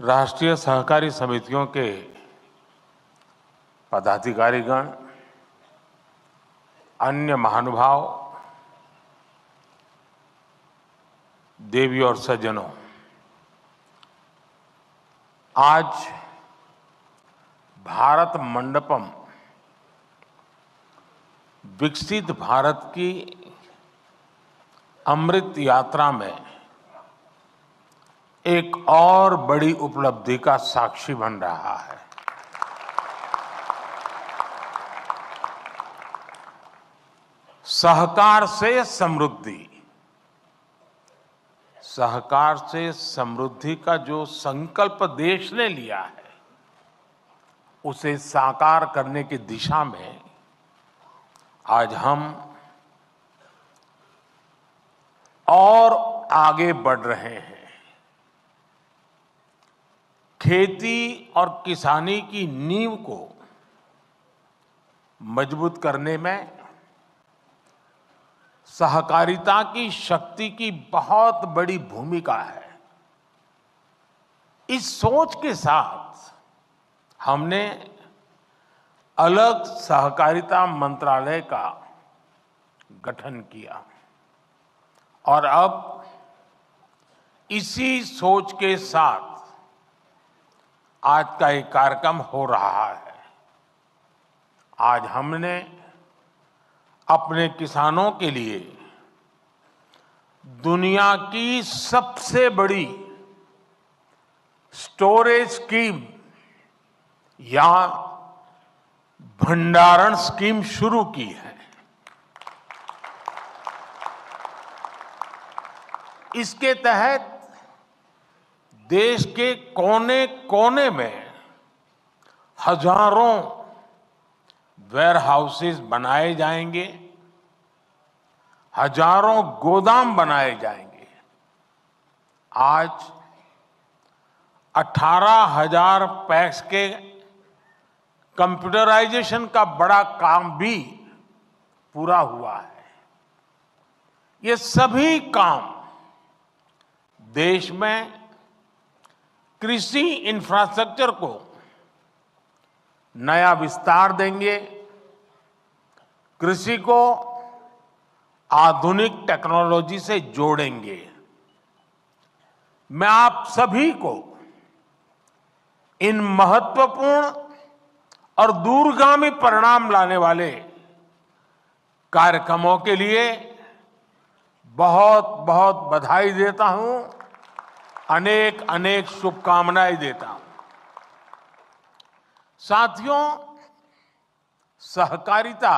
राष्ट्रीय सहकारी समितियों के पदाधिकारीगण, अन्य महानुभाव, देवी और सज्जनों, आज भारत मंडपम विकसित भारत की अमृत यात्रा में एक और बड़ी उपलब्धि का साक्षी बन रहा है। सहकार से समृद्धि, सहकार से समृद्धि का जो संकल्प देश ने लिया है, उसे साकार करने की दिशा में आज हम और आगे बढ़ रहे हैं। खेती और किसानी की नींव को मजबूत करने में सहकारिता की शक्ति की बहुत बड़ी भूमिका है। इस सोच के साथ हमने अलग सहकारिता मंत्रालय का गठन किया और अब इसी सोच के साथ आज का एक कार्यक्रम हो रहा है। आज हमने अपने किसानों के लिए दुनिया की सबसे बड़ी स्टोरेज स्कीम या भंडारण स्कीम शुरू की है। इसके तहत देश के कोने कोने में हजारों वेयर हाउसेस बनाए जाएंगे, हजारों गोदाम बनाए जाएंगे। आज 18,000 पैक्स के कंप्यूटराइजेशन का बड़ा काम भी पूरा हुआ है। ये सभी काम देश में कृषि इंफ्रास्ट्रक्चर को नया विस्तार देंगे, कृषि को आधुनिक टेक्नोलॉजी से जोड़ेंगे। मैं आप सभी को इन महत्वपूर्ण और दूरगामी परिणाम लाने वाले कार्यक्रमों के लिए बहुत बहुत बधाई देता हूं, अनेक अनेक शुभकामनाएं देता हूं। साथियों, सहकारिता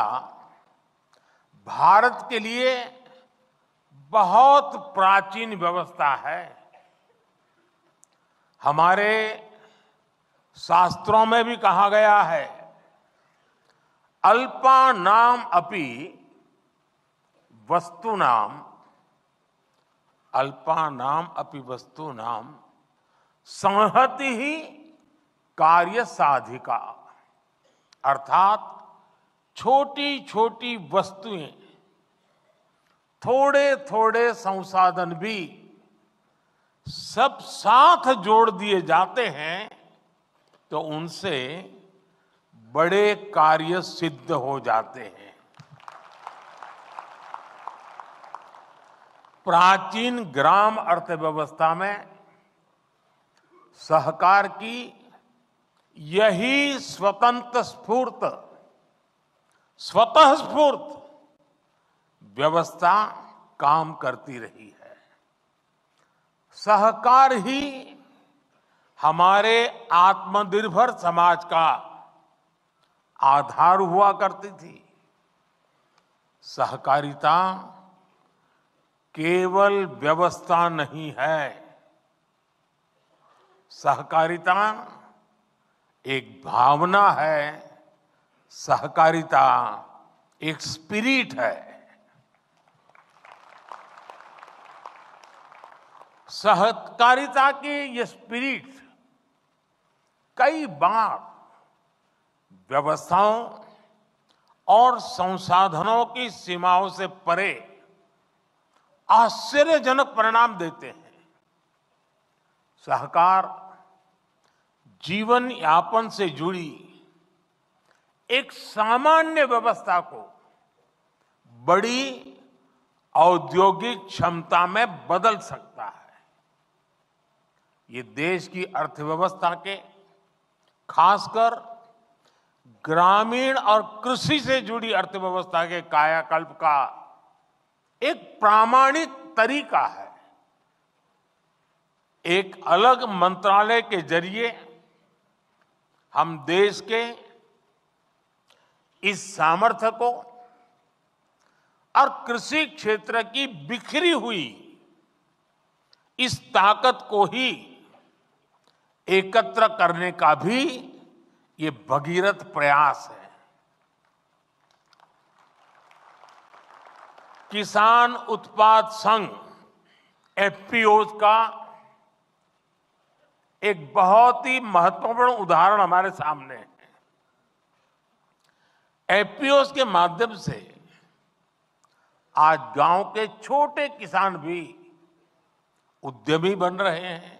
भारत के लिए बहुत प्राचीन व्यवस्था है। हमारे शास्त्रों में भी कहा गया है, अल्पानाम अपि वस्तूनाम, अल्पानाम अपि वस्तूनाम संहति ही कार्य साधिका। अर्थात छोटी छोटी वस्तुएं, थोड़े थोड़े संसाधन भी सब साथ जोड़ दिए जाते हैं तो उनसे बड़े कार्य सिद्ध हो जाते हैं। प्राचीन ग्राम अर्थव्यवस्था में सहकार की यही स्वतः स्फूर्त व्यवस्था काम करती रही है। सहकार ही हमारे आत्मनिर्भर समाज का आधार हुआ करती थी। सहकारिता केवल व्यवस्था नहीं है, सहकारिता एक भावना है, सहकारिता एक स्पिरिट है। सहकारिता की ये स्पिरिट कई बार व्यवस्थाओं और संसाधनों की सीमाओं से परे आश्चर्यजनक परिणाम देते हैं। सहकार जीवन यापन से जुड़ी एक सामान्य व्यवस्था को बड़ी औद्योगिक क्षमता में बदल सकता है। ये देश की अर्थव्यवस्था के, खासकर ग्रामीण और कृषि से जुड़ी अर्थव्यवस्था के कायाकल्प का एक प्रामाणिक तरीका है। एक अलग मंत्रालय के जरिए हम देश के इस सामर्थ्य को और कृषि क्षेत्र की बिखरी हुई इस ताकत को ही एकत्र करने का भी ये भगीरथ प्रयास है। किसान उत्पाद संघ एफपीओज का एक बहुत ही महत्वपूर्ण उदाहरण हमारे सामने है। एफपीओज के माध्यम से आज गांव के छोटे किसान भी उद्यमी बन रहे हैं,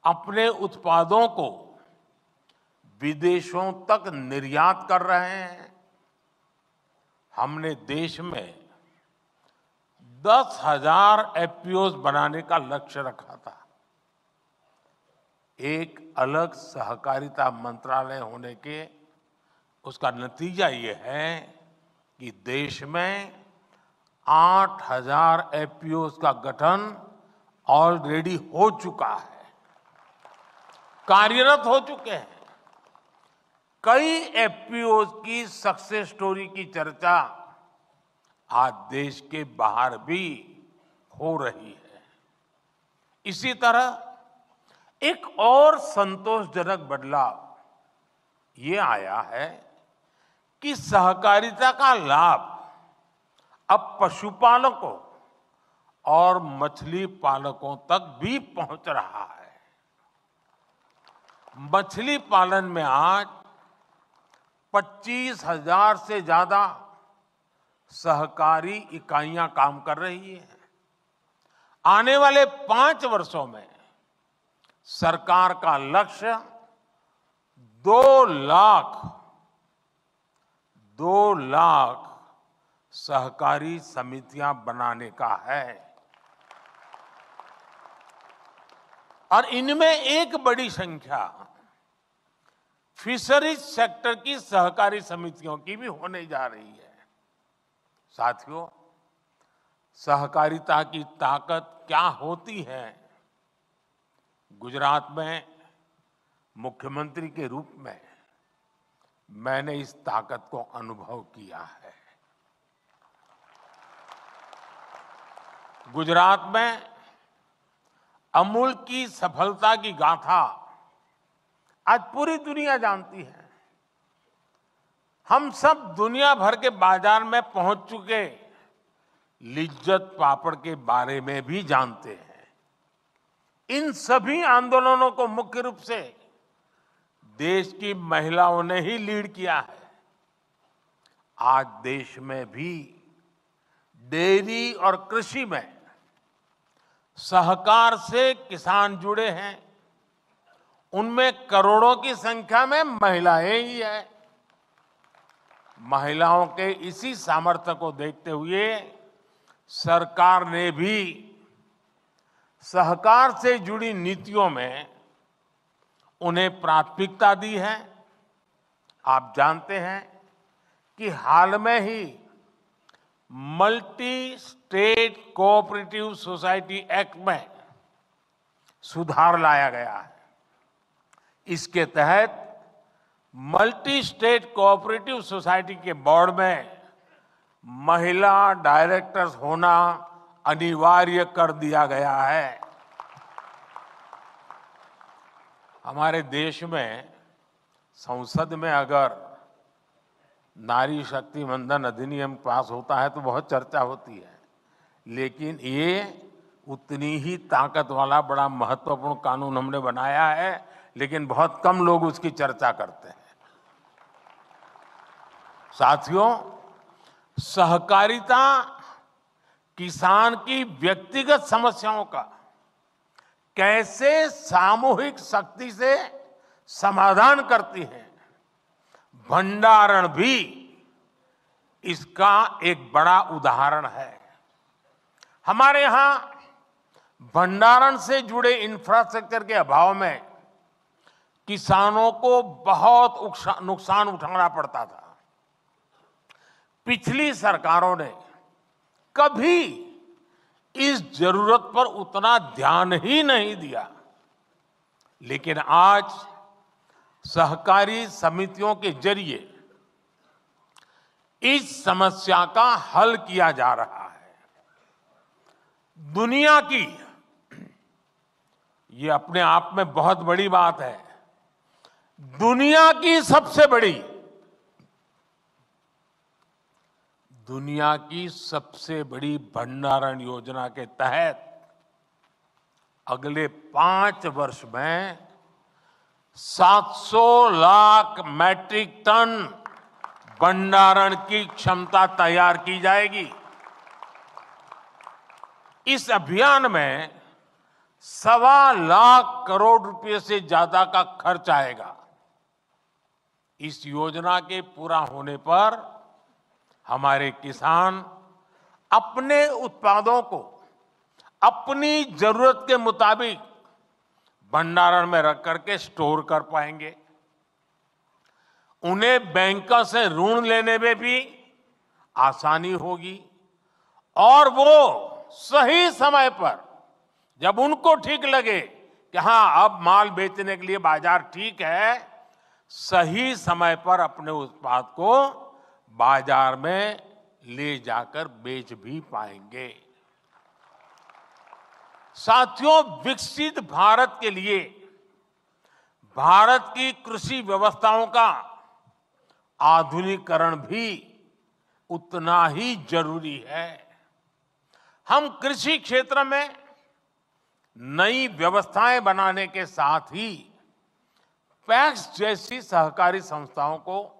अपने उत्पादों को विदेशों तक निर्यात कर रहे हैं। हमने देश में 10,000 एफपीओज बनाने का लक्ष्य रखा था। एक अलग सहकारिता मंत्रालय होने के उसका नतीजा ये है कि देश में 8,000 एफपीओज का गठन ऑलरेडी हो चुका है, कार्यरत हो चुके हैं। कई एफपीओज की सक्सेस स्टोरी की चर्चा आज देश के बाहर भी हो रही है। इसी तरह एक और संतोषजनक बदलाव ये आया है कि सहकारिता का लाभ अब पशुपालकों और मछली पालकों तक भी पहुंच रहा है। मछली पालन में आज 25,000 से ज्यादा सहकारी इकाइयां काम कर रही हैं। आने वाले 5 वर्षों में सरकार का लक्ष्य 2 लाख सहकारी समितियां बनाने का है और इनमें एक बड़ी संख्या फिशरीज सेक्टर की सहकारी समितियों की भी होने जा रही है। साथियों, सहकारिता की ताकत क्या होती है? गुजरात में मुख्यमंत्री के रूप में मैंने इस ताकत को अनुभव किया है। गुजरात में अमूल की सफलता की गाथा आज पूरी दुनिया जानती है। हम सब दुनिया भर के बाजार में पहुंच चुके लिज्जत पापड़ के बारे में भी जानते हैं। इन सभी आंदोलनों को मुख्य रूप से देश की महिलाओं ने ही लीड किया है। आज देश में भी डेयरी और कृषि में सहकार से किसान जुड़े हैं। उनमें करोड़ों की संख्या में महिलाएं ही हैं। महिलाओं के इसी सामर्थ्य को देखते हुए सरकार ने भी सहकार से जुड़ी नीतियों में उन्हें प्राथमिकता दी है। आप जानते हैं कि हाल में ही multi state cooperative society act में सुधार लाया गया है। इसके तहत मल्टी स्टेट कोऑपरेटिव सोसाइटी के बोर्ड में महिला डायरेक्टर्स होना अनिवार्य कर दिया गया है। हमारे देश में संसद में अगर नारी शक्ति वंदन अधिनियम पास होता है तो बहुत चर्चा होती है, लेकिन ये उतनी ही ताकत वाला बड़ा महत्वपूर्ण कानून हमने बनाया है, लेकिन बहुत कम लोग उसकी चर्चा करते हैं। साथियों, सहकारिता किसान की व्यक्तिगत समस्याओं का कैसे सामूहिक शक्ति से समाधान करती हैं। भंडारण भी इसका एक बड़ा उदाहरण है। हमारे यहां भंडारण से जुड़े इंफ्रास्ट्रक्चर के अभाव में किसानों को बहुत नुकसान उठाना पड़ता था। पिछली सरकारों ने कभी इस जरूरत पर उतना ध्यान ही नहीं दिया, लेकिन आज सहकारी समितियों के जरिए इस समस्या का हल किया जा रहा है। दुनिया की, ये अपने आप में बहुत बड़ी बात है, दुनिया की सबसे बड़ी भंडारण योजना के तहत अगले 5 वर्ष में 700 लाख मैट्रिक टन भंडारण की क्षमता तैयार की जाएगी। इस अभियान में 1.25 लाख करोड़ रुपए से ज्यादा का खर्च आएगा। इस योजना के पूरा होने पर हमारे किसान अपने उत्पादों को अपनी जरूरत के मुताबिक भंडारण में रख करके स्टोर कर पाएंगे। उन्हें बैंकों से ऋण लेने में भी आसानी होगी और वो सही समय पर, जब उनको ठीक लगे कि हां अब माल बेचने के लिए बाजार ठीक है, सही समय पर अपने उत्पाद को बाजार में ले जाकर बेच भी पाएंगे। साथियों, विकसित भारत के लिए भारत की कृषि व्यवस्थाओं का आधुनिकीकरण भी उतना ही जरूरी है। हम कृषि क्षेत्र में नई व्यवस्थाएं बनाने के साथ ही पैक्स जैसी सहकारी संस्थाओं को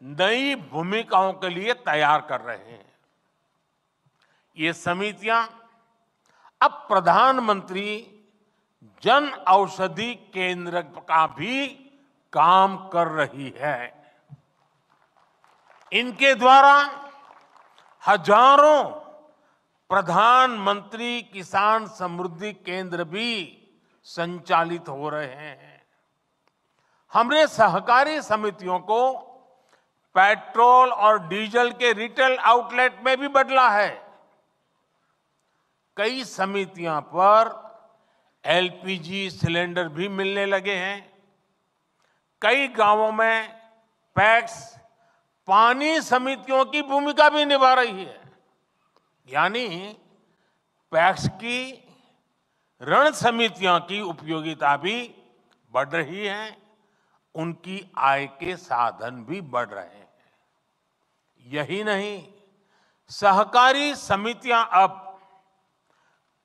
नई भूमिकाओं के लिए तैयार कर रहे हैं। ये समितियां अब प्रधानमंत्री जन औषधि केंद्र का भी काम कर रही है। इनके द्वारा हजारों प्रधानमंत्री किसान समृद्धि केंद्र भी संचालित हो रहे हैं। हमने सहकारी समितियों को पेट्रोल और डीजल के रिटेल आउटलेट में भी बदला है। कई समितियां पर एलपीजी सिलेंडर भी मिलने लगे हैं। कई गांवों में पैक्स पानी समितियों की भूमिका भी निभा रही है। यानी पैक्स की ऋण समितियों की उपयोगिता भी बढ़ रही है, उनकी आय के साधन भी बढ़ रहे हैं। यही नहीं, सहकारी समितियां अब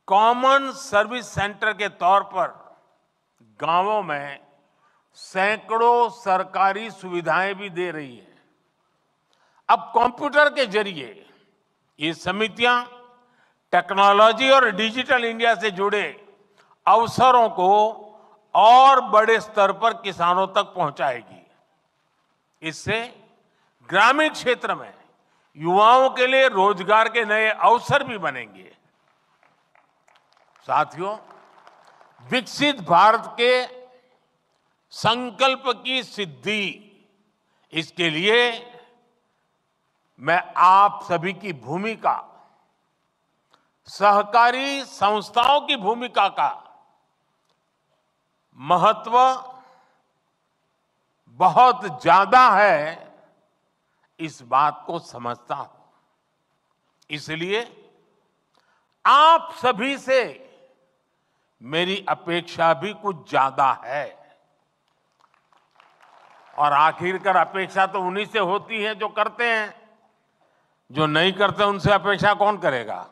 कॉमन सर्विस सेंटर के तौर पर गांवों में सैकड़ों सरकारी सुविधाएं भी दे रही है। अब कंप्यूटर के जरिए ये समितियां टेक्नोलॉजी और डिजिटल इंडिया से जुड़े अवसरों को और बड़े स्तर पर किसानों तक पहुंचाएगी। इससे ग्रामीण क्षेत्र में युवाओं के लिए रोजगार के नए अवसर भी बनेंगे। साथियों, विकसित भारत के संकल्प की सिद्धि, इसके लिए मैं आप सभी की भूमिका, सहकारी संस्थाओं की भूमिका का महत्व बहुत ज्यादा है, इस बात को समझता हूं। इसलिए आप सभी से मेरी अपेक्षा भी कुछ ज्यादा है। और आखिरकार अपेक्षा तो उन्हीं से होती है जो करते हैं। जो नहीं करते उनसे अपेक्षा कौन करेगा।